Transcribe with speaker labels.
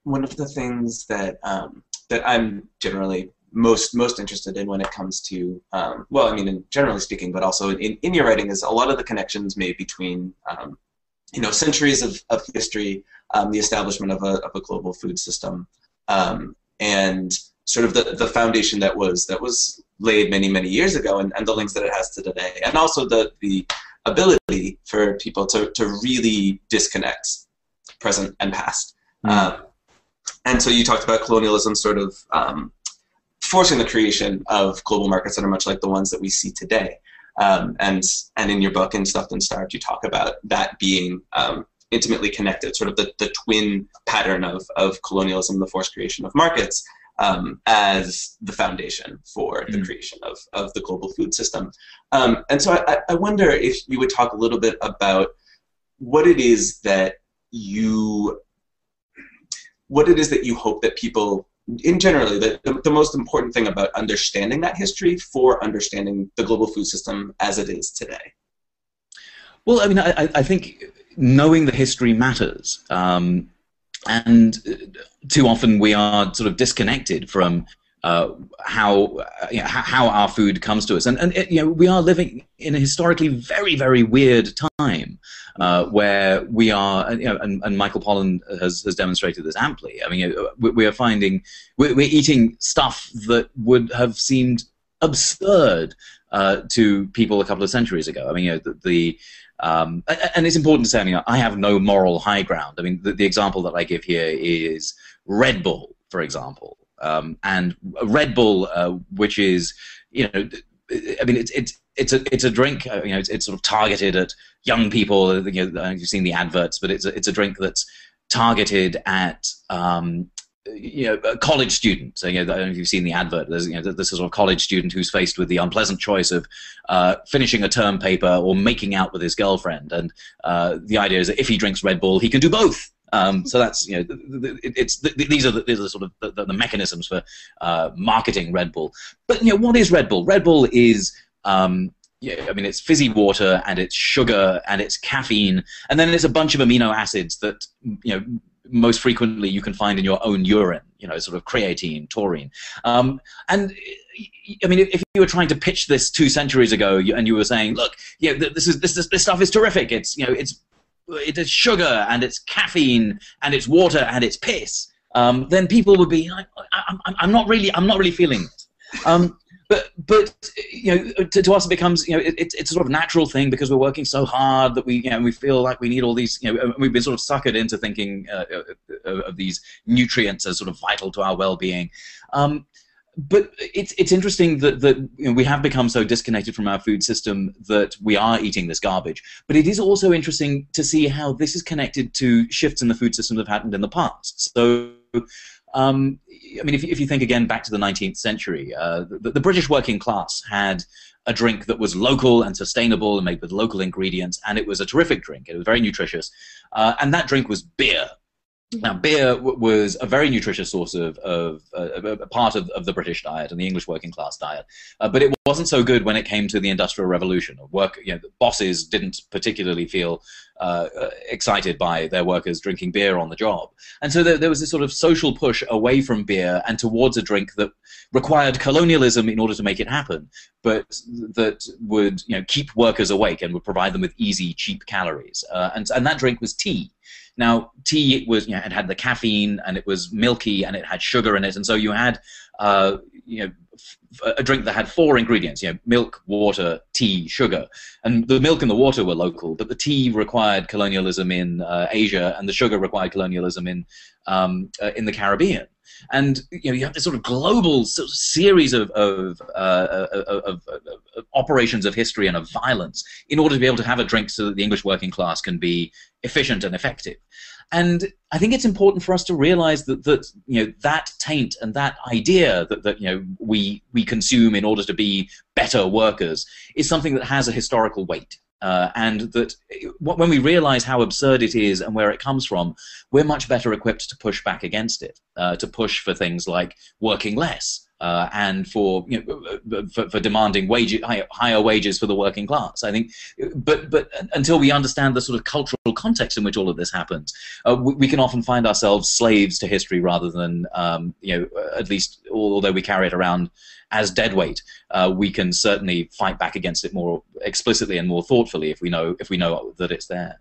Speaker 1: one of the things that that I'm generally most interested in when it comes to well, I mean, generally speaking, but also in your writing, is a lot of the connections made between centuries of history, the establishment of a global food system, and sort of the foundation that was laid many years ago, and the links that it has to today, and also the ability for people to really disconnect present and past. And so you talked about colonialism sort of forcing the creation of global markets that are much like the ones that we see today. And in your book, in Stuffed and Starved, you talk about that being intimately connected, sort of the twin pattern of colonialism, the forced creation of markets, as the foundation for the creation of the global food system. And so I wonder if you would talk a little bit about what it is that you hope that people, in generally, the most important thing about understanding that history for understanding the global food system as it is today.
Speaker 2: Well, I mean, I think knowing the history matters. And too often we are sort of disconnected from how our food comes to us, and we are living in a historically very weird time where we are, and Michael Pollan has demonstrated this amply. I mean, we are finding we're eating stuff that would have seemed absurd to people a couple of centuries ago. I mean, and it's important to say, I mean, I have no moral high ground. I mean, the example that I give here is Red Bull, for example. And Red Bull, which is, I mean, it's a drink. It's sort of targeted at young people. You've seen the adverts, but it's a drink that's targeted at college students. I don't know if you've seen the advert. There's this sort of college student who's faced with the unpleasant choice of finishing a term paper or making out with his girlfriend, and the idea is that if he drinks Red Bull, he can do both. So that's these are the sort of the mechanisms for marketing Red Bull. But what is Red Bull? Red Bull is I mean, it's fizzy water, and it's sugar, and it's caffeine, and then there's a bunch of amino acids that most frequently you can find in your own urine. Sort of creatine, taurine, and I mean, if you were trying to pitch this 2 centuries ago, and you were saying, look, this stuff is terrific. It's it is sugar, and it's caffeine, and it's water, and it's piss. Then people would be like, I'm not really feeling it. But to us it becomes it's a sort of natural thing because we're working so hard that we feel like we need all these we've been sort of suckered into thinking of these nutrients as sort of vital to our well-being. But it's interesting that we have become so disconnected from our food system that we are eating this garbage. But it is also interesting to see how this is connected to shifts in the food system that have happened in the past. So, I mean, if you think again back to the 19th century, the British working class had a drink that was local and sustainable and made with local ingredients, and it was a terrific drink. It was very nutritious, and that drink was beer. Now, beer was a very nutritious source of a part of the British diet and the English working class diet, but it wasn't so good when it came to the Industrial Revolution. The bosses didn't particularly feel excited by their workers drinking beer on the job, and so there was this sort of social push away from beer and towards a drink that required colonialism in order to make it happen, but that would keep workers awake and would provide them with easy, cheap calories. And that drink was tea. Now, tea was, it had the caffeine, and it was milky, and it had sugar in it, and so you had, a drink that had 4 ingredients: milk, water, tea, sugar. And the milk and the water were local, but the tea required colonialism in Asia, and the sugar required colonialism in the Caribbean. And you have this sort of global series of operations of history and of violence in order to be able to have a drink so that the English working class can be efficient and effective. And I think it's important for us to realize that that taint and that idea that we consume in order to be better workers is something that has a historical weight. And that when we realize how absurd it is and where it comes from, we're much better equipped to push back against it, to push for things like working less, and for, for demanding higher wages for the working class. I think, but until we understand the sort of cultural context in which all of this happens, we can often find ourselves slaves to history rather than, at least although we carry it around as deadweight, we can certainly fight back against it more explicitly and more thoughtfully if we know that it's there.